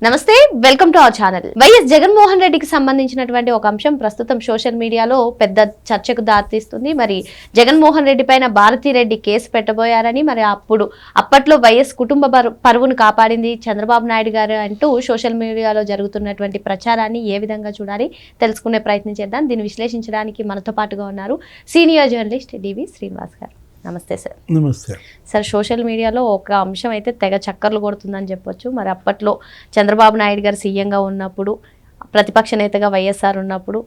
నమస్తే, welcome to our channel. YS Jaganmohan రెడ్డికి సంబంధించినటువంటి ఒక అంశం ప్రస్తుతం సోషల్ మీడియాలో పెద్ద చర్చకు దారితీస్తుంది. మరి జగన్మోహన్ రెడ్డి పైన భారతిరెడ్డి కేసు పెట్టబోయారని, మరి అప్పట్లో వైఎస్ కుటుంబ పరువును కాపాడింది చంద్రబాబు నాయుడు గారు అంటూ సోషల్ మీడియాలో జరుగుతున్నటువంటి ప్రచారాన్ని ఏ విధంగా చూడాలి తెలుసుకునే ప్రయత్నం చేద్దాం. దీన్ని విశ్లేషించడానికి మనతో పాటుగా ఉన్నారు సీనియర్ జర్నలిస్ట్ డివి శ్రీనివాస్ గారు. నమస్తే సార్. నమస్తే సార్. సోషల్ మీడియాలో ఒక అంశం అయితే తెగ చక్కర్లు కొడుతుందని చెప్పొచ్చు. మరి అప్పట్లో చంద్రబాబు నాయుడు గారు సీఎంగా ఉన్నప్పుడు, ప్రతిపక్ష నేతగా వైఎస్ఆర్ ఉన్నప్పుడు,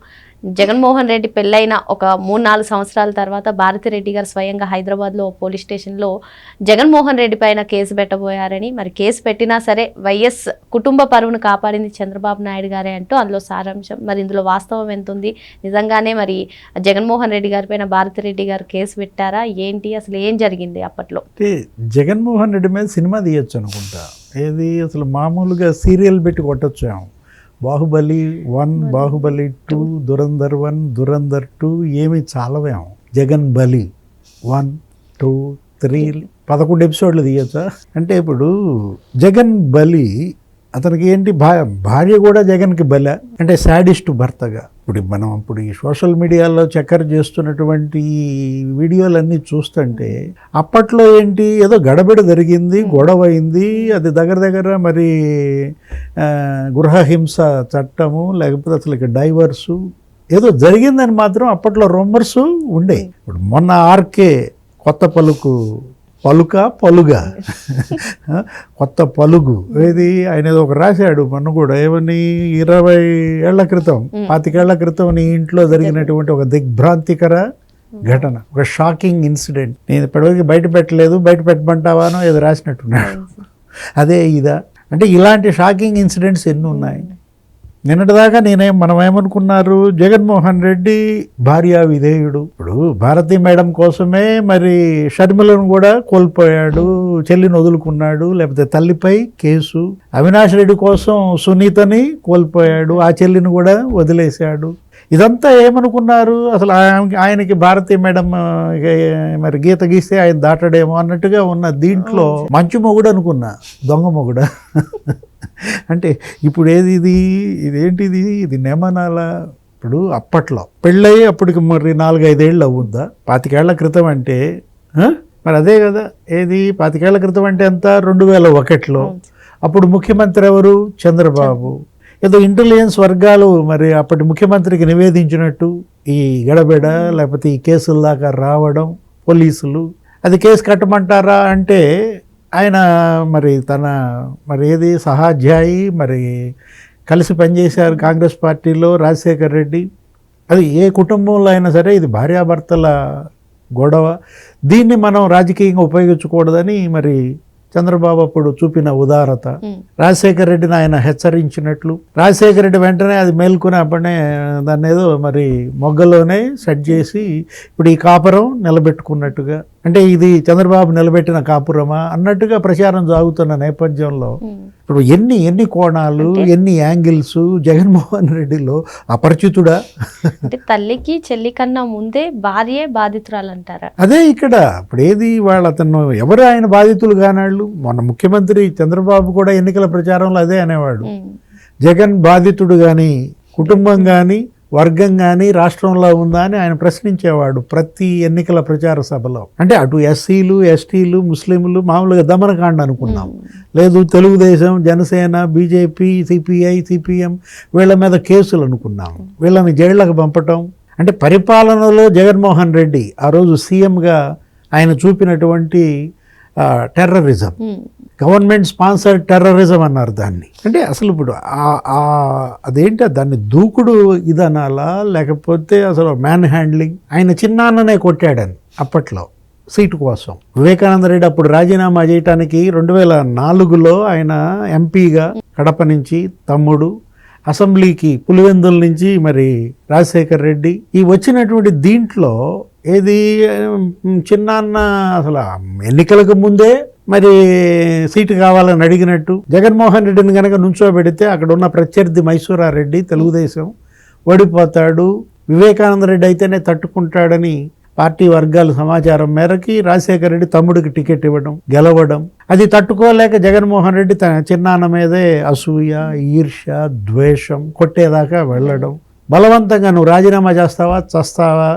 జగన్మోహన్ రెడ్డి పెళ్ళైన ఒక 3-4 సంవత్సరాల తర్వాత భారతిరెడ్డి గారు స్వయంగా హైదరాబాద్లో పోలీస్ స్టేషన్లో జగన్మోహన్ రెడ్డి పైన కేసు పెట్టబోయారని, మరి కేసు పెట్టినా సరే వైఎస్ కుటుంబ పరువును కాపాడింది చంద్రబాబు నాయుడు గారే అంటూ అందులో సారాంశం. మరి ఇందులో వాస్తవం ఎంత ఉంది? నిజంగానే మరి జగన్మోహన్ రెడ్డి గారి పైన భారతిరెడ్డి గారు కేసు పెట్టారా ఏంటి? అసలు ఏం జరిగింది అప్పట్లో? జగన్మోహన్ రెడ్డి మీద సినిమా తీయచ్చు అనుకుంటా. ఏది అసలు మామూలుగా సీరియల్ పెట్టి కొట్టచ్చు. బాహుబలి 1, బాహుబలి 2, దురంధర్ 1, దురంధర్ 2 ఏమి చాలవేం. జగన్ బలి 1, 2, 3 11 ఎపిసోడ్లు తీయచ్చా? అంటే ఇప్పుడు జగన్ బలి అతనికి ఏంటి, భార్య కూడా జగన్కి బల, అంటే శాడిస్ట్ భర్తగా. ఇప్పుడు ఈ సోషల్ మీడియాలో చక్కర చేస్తున్నటువంటి వీడియోలన్నీ చూస్తుంటే అప్పట్లో ఏంటి, ఏదో గడబిడ జరిగింది, గొడవ అయింది, అది దగ్గర మరి గృహహింస చట్టము, లేకపోతే అసలు డైవర్సు ఏదో జరిగిందని మాత్రం అప్పట్లో రూమర్స్ ఉండే. ఇప్పుడు మొన్న ఆర్కే కొత్త పలుగా కొత్త పలుగు ఏది ఆయన ఏదో ఒక రాశాడు మొన్న కూడా, ఏమని 20 ఏళ్ల క్రితం 25 ఏళ్ల క్రితం నీ ఇంట్లో జరిగినటువంటి ఒక దిగ్భ్రాంతికర ఘటన, ఒక షాకింగ్ ఇన్సిడెంట్. నేను ఇప్పటివరకు బయట పెట్టలేదు, బయట పెట్టమంటావానో ఏదో రాసినట్టున్నాడు. అదే ఇదా అంటే ఇలాంటి షాకింగ్ ఇన్సిడెంట్స్ ఎన్ని ఉన్నాయి. నిన్నటిదాకా మనం ఏమనుకున్నారు, జగన్మోహన్ రెడ్డి భార్యా విధేయుడు. ఇప్పుడు భారతీ మేడం కోసమే మరి షర్మిలను కూడా కోల్పోయాడు, చెల్లిని వదులుకున్నాడు, లేకపోతే తల్లిపై కేసు. అవినాష్ రెడ్డి కోసం సునీతని కోల్పోయాడు, ఆ చెల్లిని కూడా వదిలేశాడు. ఇదంతా ఏమనుకున్నారు, అసలు ఆయనకి భారతీ మేడం మరి గీత గీస్తే ఆయన దాటడేమో అన్నట్టుగా ఉన్న దీంట్లో మంచి మొగుడు అనుకున్నా, దొంగ మొగుడా. అంటే ఇప్పుడు ఇదేంటిది, ఇది నేమనాల. ఇప్పుడు అప్పట్లో పెళ్ళయి అప్పటికి మరి 4-5 ఏళ్ళు అవుద్దా? 25 ఏళ్ల క్రితం అంటే మరి అదే కదా. 25 ఏళ్ల క్రితం అంటే ఎంత, 2001లో. అప్పుడు ముఖ్యమంత్రి ఎవరు? చంద్రబాబు. ఏదో ఇంటెలిజెన్స్ వర్గాలు మరి అప్పటి ముఖ్యమంత్రికి నివేదించినట్టు ఈ గడబెడ, లేకపోతే ఈ కేసుల దాకా రావడం, పోలీసులు అది కేసు కట్టమంటారా అంటే ఆయన మరి ఏది సహాధ్యాయి, మరి కలిసి పనిచేశారు కాంగ్రెస్ పార్టీలో రాజశేఖర్ రెడ్డి. అది ఏ కుటుంబంలో అయినా సరే ఇది భార్యాభర్తల గొడవ, దీన్ని మనం రాజకీయంగా ఉపయోగించకూడదని మరి చంద్రబాబు అప్పుడు చూపిన ఉదారత, రాజశేఖర రెడ్డిని ఆయన హెచ్చరించినట్లు, రాజశేఖర రెడ్డి వెంటనే అది మేల్కొని అప్పుడే దాన్ని ఏదో మరి మొగ్గలోనే సెట్ చేసి ఇప్పుడు ఈ కాపురం నిలబెట్టుకున్నట్టుగా, అంటే ఇది చంద్రబాబు నిలబెట్టిన కాపురమా అన్నట్టుగా ప్రచారం సాగుతున్న నేపథ్యంలో ఇప్పుడు ఎన్ని కోణాలు, ఎన్ని యాంగిల్స్ జగన్మోహన్ రెడ్డిలో అపరిచితుడా? అంటే తల్లికి చెల్లి కన్నా ముందే భార్యే బాధితురాలు అంటారా? అదే ఇక్కడ ఇప్పుడు అతను ఎవరు ఆయన బాధితులు కానాళ్ళు. మొన్న ముఖ్యమంత్రి చంద్రబాబు కూడా ఎన్నికల ప్రచారంలో అదే అనేవాడు, జగన్ బాధితుడు కానీ కుటుంబం కానీ వర్గం కానీ రాష్ట్రంలో ఉందా అని ఆయన ప్రశ్నించేవాడు ప్రతి ఎన్నికల ప్రచార సభలో. అంటే అటు ఎస్సీలు, ఎస్టీలు, ముస్లింలు మామూలుగా దమనకాండ అనుకున్నాం, లేదు Telugu Desam, Janasena, BJP, CPI, CPM వీళ్ళ మీద కేసులు అనుకున్నాం, వీళ్ళని జైళ్లకు పంపటం. అంటే పరిపాలనలో జగన్మోహన్ రెడ్డి ఆ రోజు సీఎంగా ఆయన చూపినటువంటి టెర్రరిజం, గవర్నమెంట్ స్పాన్సర్డ్ టెర్రరిజం అన్నారు దాన్ని. అంటే అసలు ఇప్పుడు అదేంటి, దాన్ని దూకుడు ఇదనాలా, లేకపోతే అసలు మ్యాన్ హ్యాండ్లింగ్. ఆయన చిన్నాన్ననే కొట్టాడని అప్పట్లో సీటు కోసం. వివేకానంద రెడ్డి అప్పుడు రాజీనామా చేయటానికి 2004లో ఆయన ఎంపీగా కడప నుంచి, తమ్ముడు అసెంబ్లీకి పులివెందుల నుంచి మరి రాజశేఖర్ రెడ్డి, ఈ వచ్చినటువంటి దీంట్లో ఏది చిన్నాన్న అసలు ఎన్నికలకు ముందే మరి సీటు కావాలని అడిగినట్టు, జగన్మోహన్ రెడ్డిని కనుక నుంచోబెడితే అక్కడ ఉన్న ప్రత్యర్థి మైసూరారెడ్డి తెలుగుదేశం ఓడిపోతాడు, వివేకానంద రెడ్డి అయితేనే తట్టుకుంటాడని పార్టీ వర్గాల సమాచారం మేరకి రాజశేఖర రెడ్డి తమ్ముడికి టికెట్ ఇవ్వడం, గెలవడం, అది తట్టుకోలేక జగన్మోహన్ రెడ్డి తన చిన్నాన్న మీదే అసూయ, ఈర్ష్య, ద్వేషం కొట్టేదాకా వెళ్ళడం, బలవంతంగా నువ్వు రాజీనామా చేస్తావా, చస్తావా,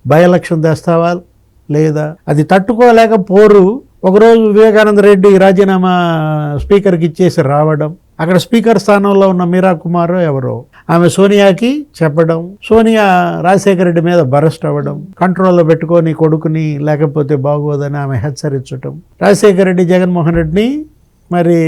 బై ఎలక్షన్ తెస్తావా లేదా, అది తట్టుకోలేక పోరు ఒకరోజు వివేకానంద రెడ్డి రాజీనామా స్పీకర్కి ఇచ్చేసి రావడం, అక్కడ స్పీకర్ స్థానంలో ఉన్న మీరా కుమార్ ఎవరో ఆమె సోనియాకి చెప్పడం, సోనియా రాజశేఖర రెడ్డి మీద బరస్ట్ అవ్వడం, కంట్రోల్లో పెట్టుకొని కొడుకుని లేకపోతే బాగోదని ఆమె హెచ్చరించడం, రాజశేఖర రెడ్డి జగన్మోహన్ రెడ్డిని మరి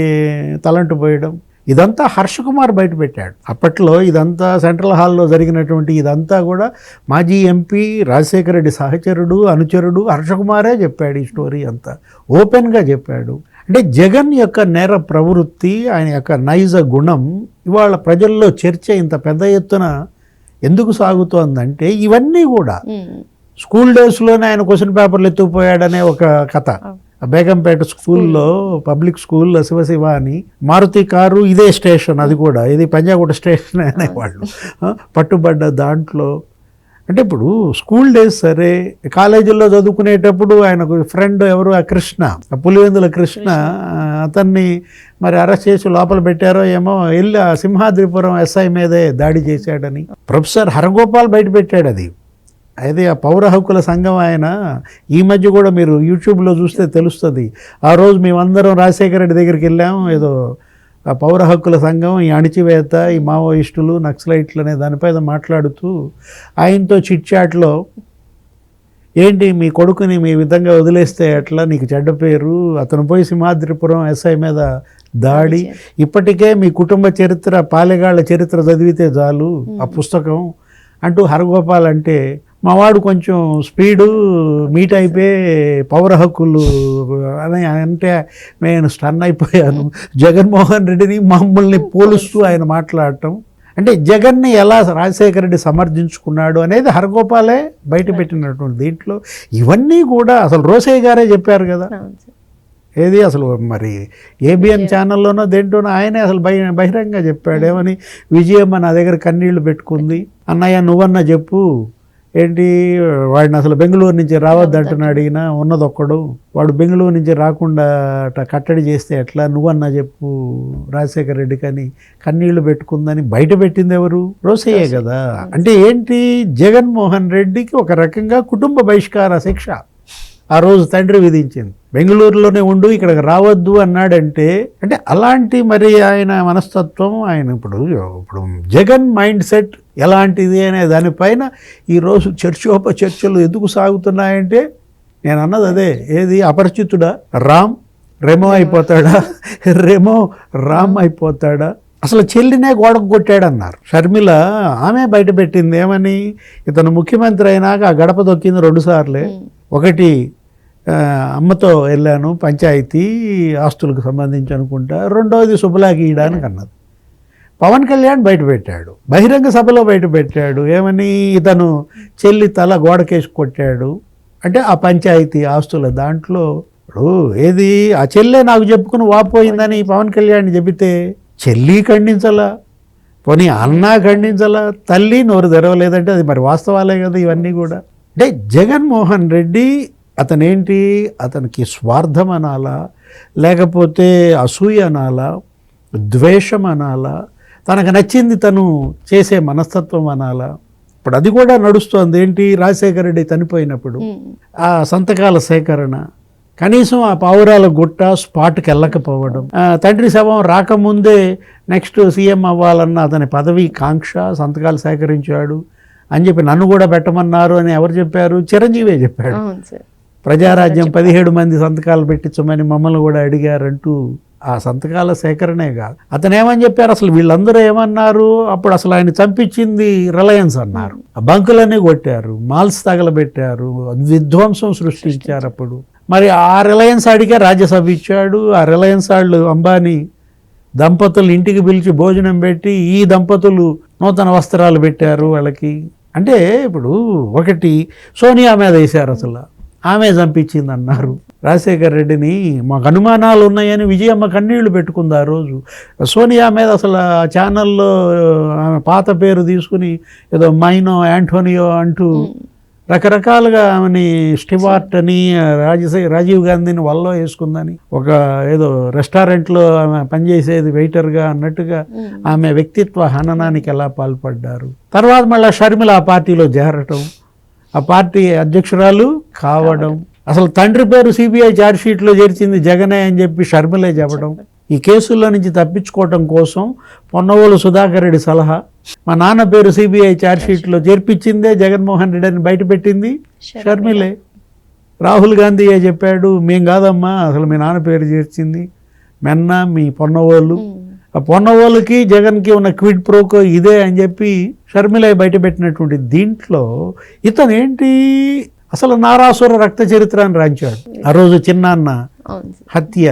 తలంటు పోయడం, ఇదంతా హర్ష కుమార్ బయట పెట్టాడు. అప్పట్లో ఇదంతా సెంట్రల్ హాల్లో జరిగినటువంటి ఇదంతా కూడా మాజీ ఎంపీ రాజశేఖర రెడ్డి సహచరుడు, అనుచరుడు హర్ష కుమారే చెప్పాడు. ఈ స్టోరీ అంతా ఓపెన్గా చెప్పాడు. అంటే జగన్ యొక్క నేర ప్రవృత్తి, ఆయన యొక్క నైజ గుణం ఇవాళ ప్రజల్లో చర్చ ఇంత పెద్ద ఎత్తున ఎందుకు సాగుతోందంటే ఇవన్నీ కూడా స్కూల్ డేస్లోనే ఆయన క్వశ్చన్ పేపర్లు ఎత్తుకుపోయాడనే ఒక కథ. బేగంపేట స్కూల్లో, పబ్లిక్ స్కూల్లో శివశివ అని మారుతి కారు, ఇదే స్టేషన్, అది కూడా ఇది పంజాగుట్ట స్టేషన్ అనేవాళ్ళు, పట్టుబడ్డ దాంట్లో. అంటే ఇప్పుడు స్కూల్ డేస్ సరే, కాలేజీల్లో చదువుకునేటప్పుడు ఆయనకు ఫ్రెండ్ ఎవరు, ఆ కృష్ణ, పులివెందుల కృష్ణ, అతన్ని మరి అరెస్ట్ చేసి లోపల పెట్టారో ఏమో, వెళ్ళి సింహాద్రిపురం ఎస్ఐ మీదే దాడి చేశాడని ప్రొఫెసర్ హరగోపాల్ బయట పెట్టాడు. అది ఆ పౌర హక్కుల సంఘం ఆయన. ఈ మధ్య కూడా మీరు యూట్యూబ్లో చూస్తే తెలుస్తుంది. ఆ రోజు మేమందరం రాజశేఖర రెడ్డి దగ్గరికి వెళ్ళాము, ఏదో ఆ పౌర హక్కుల సంఘం, ఈ అణిచివేత, ఈ మావోయిస్టులు, నక్సలైట్లు అనే దానిపైన మాట్లాడుతూ ఆయనతో చిట్చాట్లో, ఏంటి మీ కొడుకుని మీ విధంగా వదిలేస్తే ఎట్లా, నీకు చెడ్డ పేరు, అతను పోయి సింహాద్రిపురం ఎస్ఐ మీద దాడి, ఇప్పటికే మీ కుటుంబ చరిత్ర, పాలెగాళ్ల చరిత్ర చదివితే చాలు ఆ పుస్తకం అంటూ హరగోపాల్ అంటే, మావాడు కొంచెం స్పీడు మీట్ అయిపోయి పౌర హక్కులు అని అంటే నేను స్టన్ అయిపోయాను. జగన్మోహన్ రెడ్డిని మమ్మల్ని పోలుస్తూ ఆయన మాట్లాడటం, అంటే జగన్ని ఎలా రాజశేఖర రెడ్డి సమర్థించుకున్నాడు అనేది హరగోపాలే బయట పెట్టినటువంటి దీంట్లో. ఇవన్నీ కూడా అసలు రోసయ్య గారే చెప్పారు కదా, ఏది అసలు మరి ఏబిఎన్ ఛానల్లోనో దేంట్లోనో ఆయనే అసలు బహిరంగ చెప్పాడు. ఏమని, విజయమ్మ నా దగ్గర కన్నీళ్లు పెట్టుకుంది, అన్నయ్య నువ్వన్నా చెప్పు, ఏంటి వాడిని అసలు బెంగళూరు నుంచి రావద్దు అంటున్నాడు, ఈయన ఉన్నదొక్కడు, వాడు బెంగళూరు నుంచి రాకుండా కట్టడి చేస్తే ఎట్లా, నువ్వన్నా చెప్పు రాజశేఖర రెడ్డి కానీ కన్నీళ్లు పెట్టుకుందని బయట పెట్టింది ఎవరు, రోసయ్యే కదా. అంటే ఏంటి, జగన్మోహన్ రెడ్డికి ఒక రకంగా కుటుంబ బహిష్కార శిక్ష ఆ రోజు తండ్రి విధించింది. బెంగళూరులోనే ఉండు, ఇక్కడికి రావద్దు అన్నాడంటే, అంటే అలాంటి మరి ఆయన మనస్తత్వం, ఆయన ఇప్పుడు జగన్ మైండ్ సెట్ ఎలాంటిది అనే దానిపైన ఈరోజు చర్చలు ఎందుకు సాగుతున్నాయంటే, నేను అన్నది అదే, ఏది అపరిచితుడా రెమో అయిపోతాడా, రెమో రామ్ అయిపోతాడా, అసలు చెల్లినే గోడకు కొట్టాడన్నారు షర్మిల. ఆమె బయట పెట్టింది ఏమని, ఇతను ముఖ్యమంత్రి అయినాక ఆ గడప దొక్కింది 2 సార్లే. ఒకటి అమ్మతో వెళ్ళాను పంచాయతీ ఆస్తులకు సంబంధించి అనుకుంటా, రెండవది శుభలాకి ఇయడానికి అన్నది. పవన్ కళ్యాణ్ బయట పెట్టాడు, బహిరంగ సభలో బయట పెట్టాడు, ఏమని, ఇతను చెల్లి తల గోడకేసి కొట్టాడు అంటే ఆ పంచాయతీ ఆస్తుల దాంట్లో. ఇప్పుడు ఏది ఆ చెల్లె నాకు చెప్పుకుని వాపోయిందని పవన్ కళ్యాణ్ చెబితే చెల్లి ఖండించలా, పోనీ అన్నా ఖండించలా, తల్లి నోరు తెరవలేదంటే అది మరి వాస్తవాలే కదా ఇవన్నీ కూడా. అంటే జగన్మోహన్ రెడ్డి అతనేంటి, అతనికి స్వార్థం అనాలా, లేకపోతే అసూయ అనాలా, ద్వేషం అనాలా, తనకు నచ్చింది తను చేసే మనస్తత్వం అనాలా. ఇప్పుడు అది కూడా నడుస్తోంది. ఏంటి, రాజశేఖర రెడ్డి చనిపోయినప్పుడు ఆ సంతకాల సేకరణ, కనీసం ఆ పావురాల గుట్ట స్పాట్కి వెళ్ళకపోవడం, తండ్రి శవం రాకముందే నెక్స్ట్ సీఎం అవ్వాలన్న అతని పదవి కాంక్ష, సంతకాలు సేకరించాడు అని చెప్పి నన్ను కూడా పెట్టమన్నారు అని ఎవరు చెప్పారు, చిరంజీవే చెప్పాడు. ప్రజారాజ్యం 17 మంది సంతకాలు పెట్టించమని మమ్మల్ని కూడా అడిగారంటూ ఆ సంతకాల సేకరణే కాదు, అతను ఏమని చెప్పారు, అసలు వీళ్ళందరూ ఏమన్నారు, అప్పుడు అసలు ఆయన చంపించింది రిలయన్స్ అన్నారు, బంకులన్నీ కొట్టారు, మాల్స్ తగలబెట్టారు, విధ్వంసం సృష్టించారు. అప్పుడు మరి ఆ రిలయన్స్ ఆడికే రాజ్యసభ ఇచ్చాడు. ఆ రిలయన్స్ వాళ్ళు అంబానీ దంపతులు ఇంటికి పిలిచి భోజనం పెట్టి ఈ దంపతులు నూతన వస్త్రాలు పెట్టారు వాళ్ళకి. అంటే ఇప్పుడు ఒకటి సోనియా మీద వేశారు, అసలు ఆమె చంపించింది అన్నారు రాజశేఖర రెడ్డిని. మాకు అనుమానాలు ఉన్నాయని విజయమ్మ కన్నీళ్లు పెట్టుకుంది ఆ రోజు. సోనియా మీద అసలు ఆ ఛానల్లో ఆమె పాత పేరు తీసుకుని ఏదో మైనో యాంటోనియో అంటూ రకరకాలుగా ఆమెని స్టివార్ట్ అని రాజీవ్ గాంధీని వల్లో వేసుకుందని, ఒక ఏదో రెస్టారెంట్లో ఆమె పనిచేసేది వెయిటర్గా అన్నట్టుగా ఆమె వ్యక్తిత్వ హననానికి ఎలా పాల్పడ్డారు. తర్వాత మళ్ళీ షర్మిల ఆ పార్టీలో చేరటం, ఆ పార్టీ అధ్యక్షురాలు కావడం, అసలు తండ్రి పేరు సిబిఐ ఛార్జ్షీట్లో చేర్చింది జగనే అని చెప్పి షర్మిలే చెప్పడం. ఈ కేసుల్లో నుంచి తప్పించుకోవటం కోసం పొన్నవోలు సుధాకర్ రెడ్డి సలహా, మా నాన్న పేరు సిబిఐ ఛార్జ్షీట్లో చేర్పించిందే జగన్మోహన్ రెడ్డి అని బయటపెట్టింది షర్మిలే. రాహుల్ గాంధీయే చెప్పాడు, మేం కాదమ్మా అసలు మీ నాన్న పేరు చేర్చింది మెన్న మీ పొన్నవోలు, ఆ పొన్నవోలుకి జగన్కి ఉన్న క్విడ్ ప్రోకో ఇదే అని చెప్పి షర్మిలే బయటపెట్టినటువంటి దీంట్లో ఇతను ఏంటి అసలు నారాసుర రక్త చరిత్ర అని రాంచాడు. ఆ రోజు చిన్నాన్న హత్య,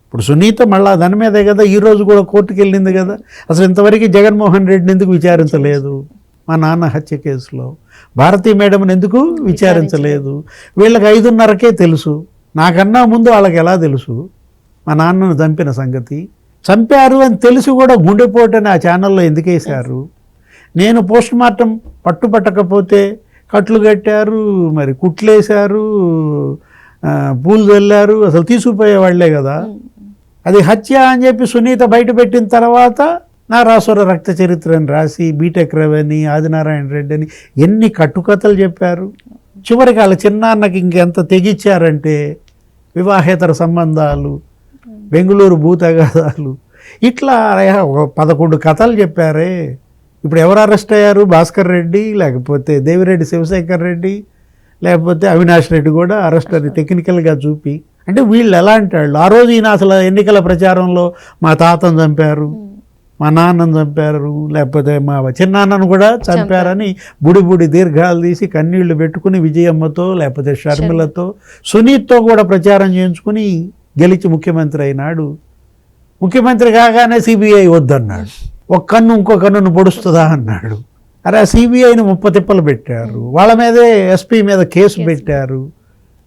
ఇప్పుడు సునీత మళ్ళా దాని మీదే కదా ఈ రోజు కూడా కోర్టుకు వెళ్ళింది కదా. అసలు ఇంతవరకు జగన్మోహన్ రెడ్డిని ఎందుకు విచారించలేదు మా నాన్న హత్య కేసులో, భారతీ మేడంని ఎందుకు విచారించలేదు. వీళ్ళకి 5:30కే తెలుసు, నాకన్నా ముందు వాళ్ళకి ఎలా తెలుసు మా నాన్నను చంపిన సంగతి. చంపారు అని తెలిసి కూడా గుండెపోటని ఆ ఛానల్లో ఎందుకు వేశారు. నేను పోస్ట్ మార్టం పట్టుపట్టకపోతే కట్లు కట్టారు, మరి కుట్లేశారు, పూలు చల్లారు, అసలు తీసుకుపోయేవాళ్లే కదా. అది హత్య అని చెప్పి సునీత బయటపెట్టిన తర్వాత నారాసుర రక్త చరిత్రని రాసి బీటెక్ రవని ఆదినారాయణ రెడ్డి అని ఎన్ని కట్టుకథలు చెప్పారు. చివరికి వాళ్ళ చిన్నాన్నకి ఇంకెంత తెగిచ్చారంటే వివాహేతర సంబంధాలు, బెంగళూరు భూతగాదాలు, ఇట్లా 11 కథలు చెప్పారే. ఇప్పుడు ఎవరు అరెస్ట్ అయ్యారు? భాస్కర్ రెడ్డి, లేకపోతే దేవిరెడ్డి శివశేఖర్ రెడ్డి, లేకపోతే అవినాష్ రెడ్డి కూడా అరెస్ట్ అని టెక్నికల్గా చూపి. అంటే వీళ్ళు ఎలాంటి వాళ్ళు? ఆ రోజు ఈయన అసలు ఎన్నికల ప్రచారంలో మా తాతను చంపారు, మా నాన్నను చంపారు, లేకపోతే మా చిన్నాన్నను కూడా చంపారని బుడి దీర్ఘాలు తీసి కన్నీళ్లు పెట్టుకుని విజయమ్మతో లేకపోతే షర్మిలతో సునీత్తో కూడా ప్రచారం చేయించుకుని గెలిచి ముఖ్యమంత్రి అయినాడు. ముఖ్యమంత్రి కాగానే సిబిఐ వద్దన్నాడు, ఒక కన్ను ఇంకో కన్నును పొడుస్తుందా అన్నాడు. అరే ఆ సిబిఐని 30 తిప్పలు పెట్టారు, వాళ్ళ మీదే ఎస్పీ మీద కేసు పెట్టారు,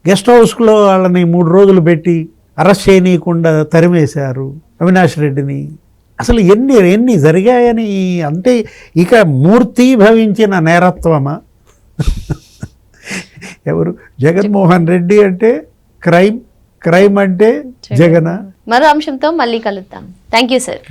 గెస్ట్ హౌస్లో వాళ్ళని 3 రోజులు పెట్టి అరెస్ట్ చేయనీయకుండా తరిమేశారు అవినాష్ రెడ్డిని. అసలు ఎన్ని జరిగాయని అంటే ఇక మూర్తి భవించిన నేరత్వమా? ఎవరు? జగన్మోహన్ రెడ్డి అంటే క్రైమ్ అంటే జగన్. మరో అంశంతో మళ్ళీ కలుద్దాం. Thank you sir.